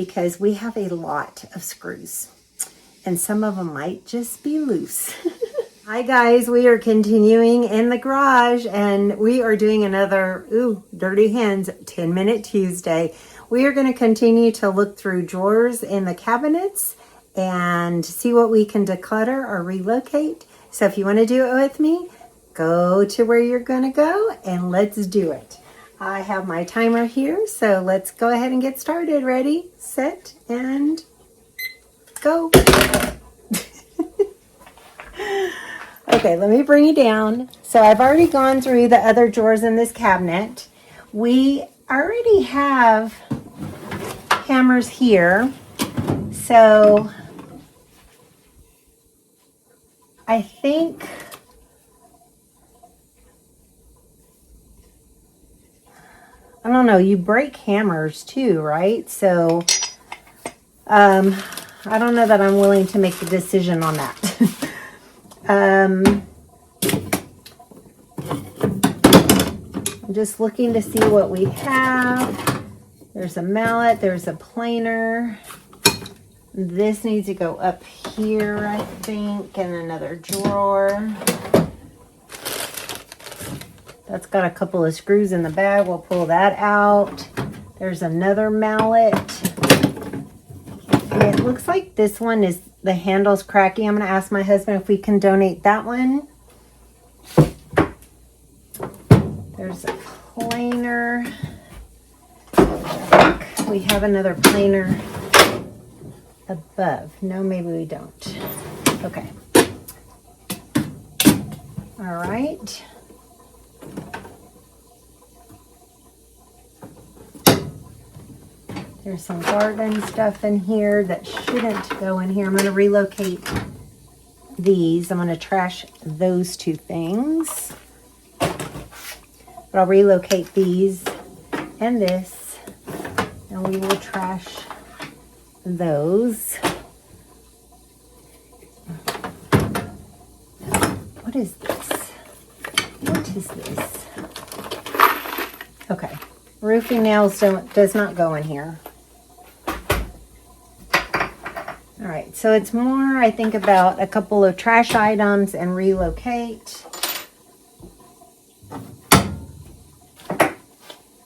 because we have a lot of screws and some of them might just be loose. Hi guys, we are continuing in the garage and we are doing another, dirty hands, 10-minute Tuesday. We are going to continue to look through drawers in the cabinets and see what we can declutter or relocate. So if you want to do it with me, go to where you're going to go and let's do it. I have my timer here, so let's go ahead and get started. Ready, set, and go. Okay, let me bring you down. So I've already gone through the other drawers in this cabinet. We already have hammers here. So I think I don't know, you break hammers too, right? So I don't know that I'm willing to make the decision on that. I'm just looking to see what we have. There's a mallet, there's a planer. This needs to go up here, I think, in another drawer. That's got a couple of screws in the bag. We'll pull that out. There's another mallet. And it looks like this one is, the handle's cracky. I'm going to ask my husband if we can donate that one. There's a planer. I think we have another planer above. No, maybe we don't. Okay. All right. There's some garden stuff in here that shouldn't go in here. I'm going to relocate these. I'm going to trash those two things. But I'll relocate these and this. And we will trash those. What is this? What is this? Okay. Roofing nails does not go in here. All right, so it's more, I think, about a couple of trash items and relocate.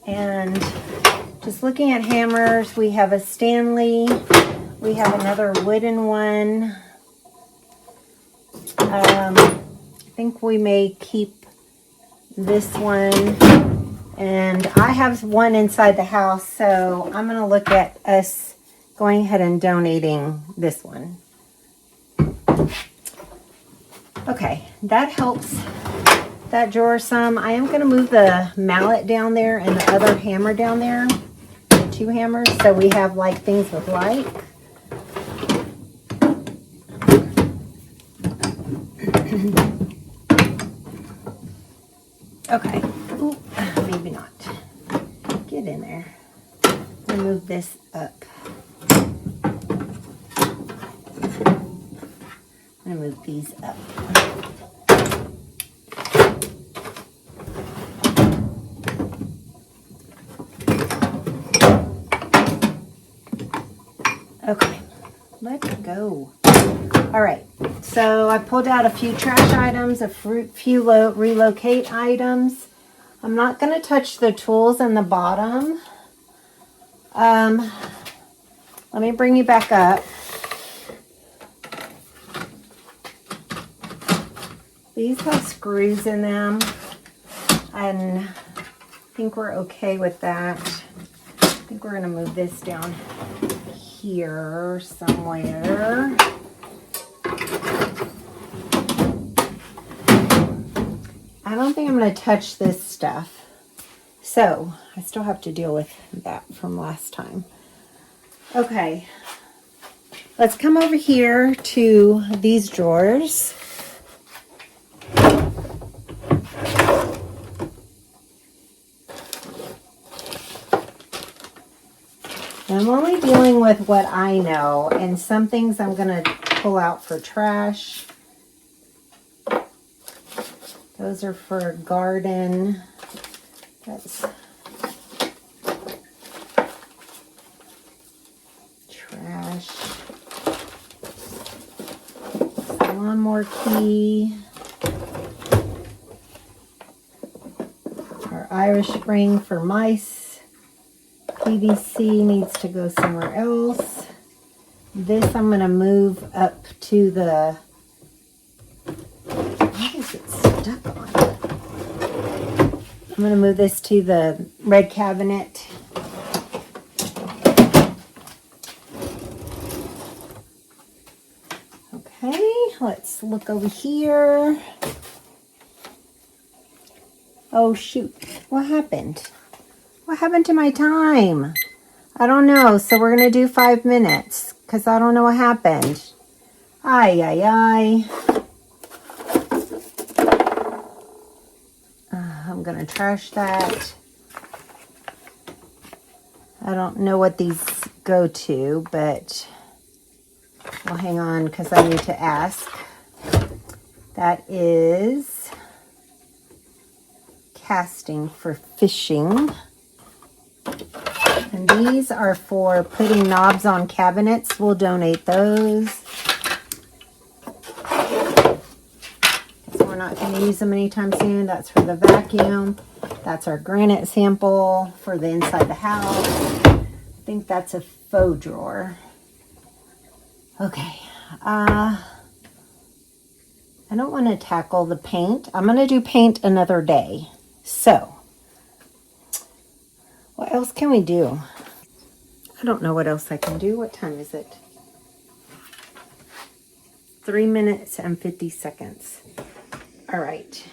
And just looking at hammers, we have a Stanley. We have another wooden one. I think we may keep this one. And I have one inside the house, so I'm going to look at us going ahead and donating this one. Okay, that helps that drawer some. I am going to move the mallet down there and the other hammer down there. Two hammers, so we have like things with like. Okay. Ooh, maybe not. Get in there. Let me move this up. I'm going to move these up. Okay, let's go. All right, so I pulled out a few trash items, a few relocate items. I'm not going to touch the tools in the bottom. Let me bring you back up. These have screws in them, and I think we're okay with that. I think we're going to move this down here somewhere. I don't think I'm going to touch this stuff. So I still have to deal with that from last time. Okay. Let's come over here to these drawers. I'm only dealing with what I know, and some things I'm going to pull out for trash. Those are for garden. That's brush. Lawnmower key. Our Irish Spring for mice. PVC needs to go somewhere else. This I'm going to move up to the... What is it stuck on? I'm going to move this to the red cabinet. Okay, let's look over here. Oh shoot, what happened? What happened to my time? I don't know, so we're going to do 5 minutes because I don't know what happened. Ay, ay, ay. I'm going to trash that. I don't know what these go to, but well, hang on because I need to ask. That is casting for fishing. And these are for putting knobs on cabinets. We'll donate those. So we're not going to use them anytime soon. That's for the vacuum. That's our granite sample for the inside the house. I think that's a faux drawer. Okay. I don't want to tackle the paint. I'm going to do paint another day. So, what else can we do? I don't know what else I can do. What time is it? 3 minutes and 50 seconds. All right.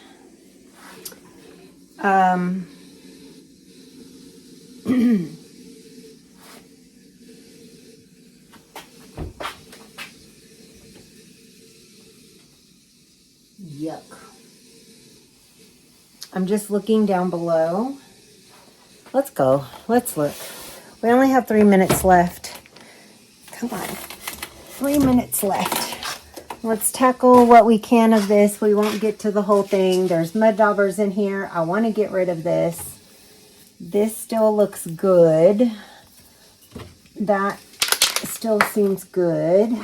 Yuck. I'm just looking down below. Let's go. Let's look. We only have 3 minutes left. Come on. 3 minutes left. Let's tackle what we can of this. We won't get to the whole thing. There's mud daubers in here. I want to get rid of this. This still looks good. That still seems good.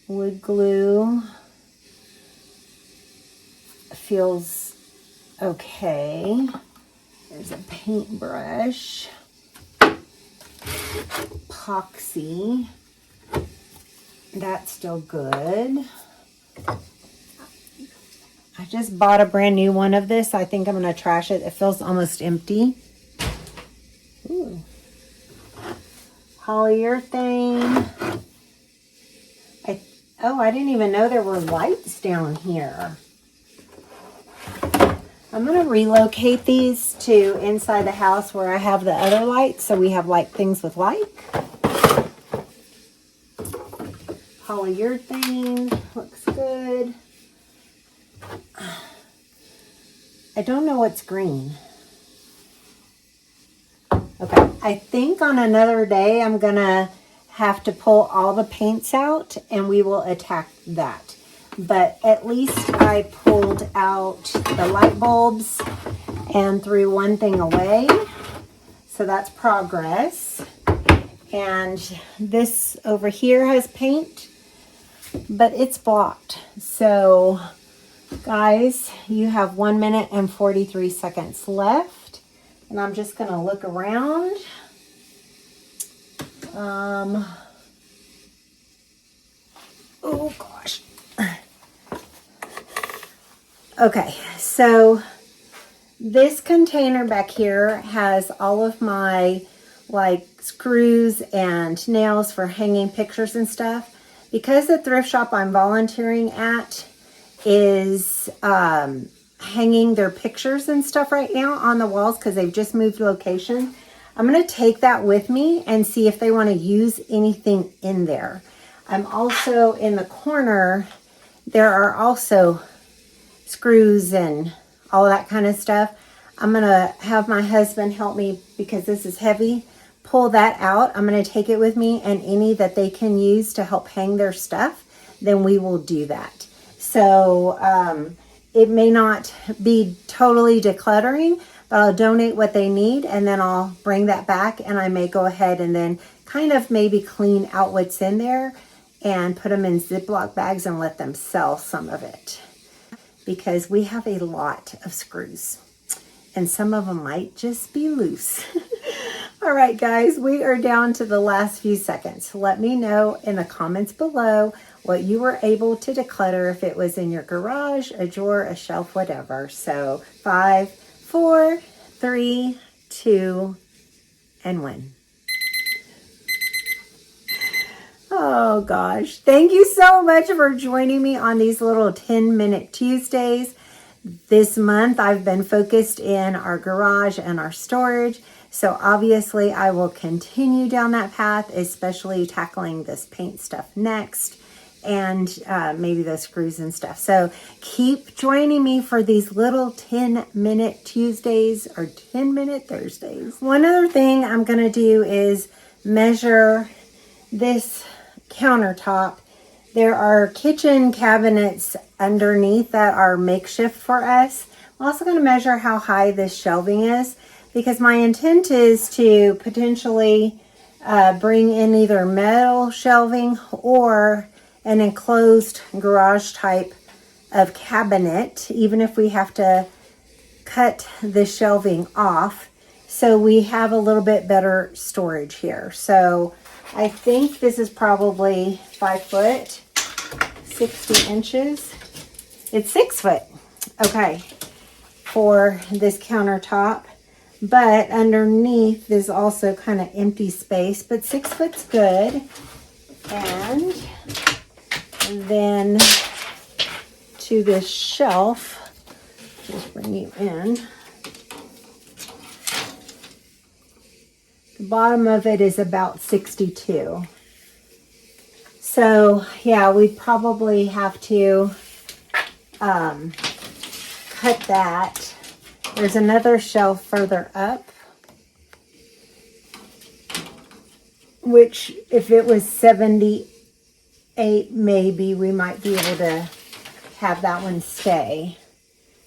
Wood glue feels okay. There's a paintbrush. Epoxy. That's still good. I just bought a brand new one of this. I think I'm going to trash it. It feels almost empty. Ooh. Polyurethane. I didn't even know there were lights down here. I'm going to relocate these to inside the house where I have the other lights, so we have like things with light. Polyurethane looks good. I don't know what's green. Okay, I think on another day I'm going to have to pull all the paints out and we will attack that. But at least I pulled out the light bulbs and threw one thing away. So that's progress. And this over here has paint, but it's blocked. So guys, you have 1 minute and 43 seconds left. And I'm just going to look around. Oh gosh. Okay, so this container back here has all of my like screws and nails for hanging pictures and stuff. Because the thrift shop I'm volunteering at is hanging their pictures and stuff right now on the walls because they've just moved location, I'm going to take that with me and see if they want to use anything in there. I'm also in the corner. There are also screws and all that kind of stuff. I'm going to have my husband help me because this is heavy. Pull that out. I'm going to take it with me, and any that they can use to help hang their stuff, then we will do that. So it may not be totally decluttering, but I'll donate what they need and then I'll bring that back, and I may go ahead and then kind of maybe clean out what's in there and put them in Ziploc bags and let them sell some of it, because we have a lot of screws and some of them might just be loose. All right, guys, we are down to the last few seconds. Let me know in the comments below what you were able to declutter, if it was in your garage, a drawer, a shelf, whatever. So 5, 4, 3, 2, and 1. Oh gosh, thank you so much for joining me on these little 10-minute Tuesdays. This month I've been focused in our garage and our storage. So obviously I will continue down that path, especially tackling this paint stuff next, and maybe the screws and stuff. So keep joining me for these little 10-minute Tuesdays or 10-minute Thursdays. One other thing I'm going to do is measure this countertop. There are kitchen cabinets underneath that are makeshift for us. I'm also going to measure how high this shelving is, because my intent is to potentially bring in either metal shelving or an enclosed garage type of cabinet, even if we have to cut the shelving off, so we have a little bit better storage here. So I think this is probably 5 foot, 60 inches. It's 6 foot, okay, for this countertop. But underneath is also kind of empty space, but 6 foot's good. And then to this shelf, just bring you in. The bottom of it is about 62. So yeah, we probably have to cut that. There's another shelf further up, which if it was 78, maybe we might be able to have that one stay.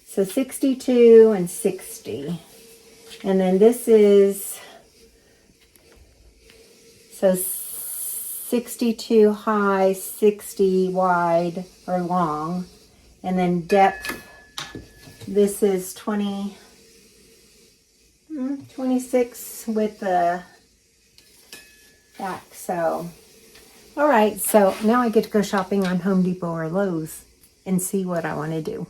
So 62 and 60. And then this is, so 62 high, 60 wide or long. And then depth, this is 26 with the back. So, all right. So now I get to go shopping on Home Depot or Lowe's and see what I want to do.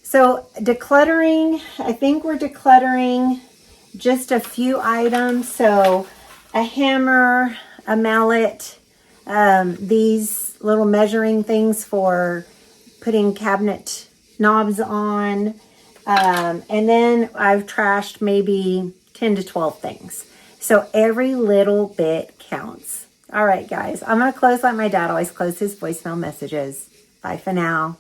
So decluttering, I think we're decluttering just a few items. So a hammer, a mallet, these little measuring things for putting cabinet knobs on, and then I've trashed maybe 10 to 12 things. So every little bit counts. All right, guys, I'm going to close like my dad always closed his voicemail messages. Bye for now.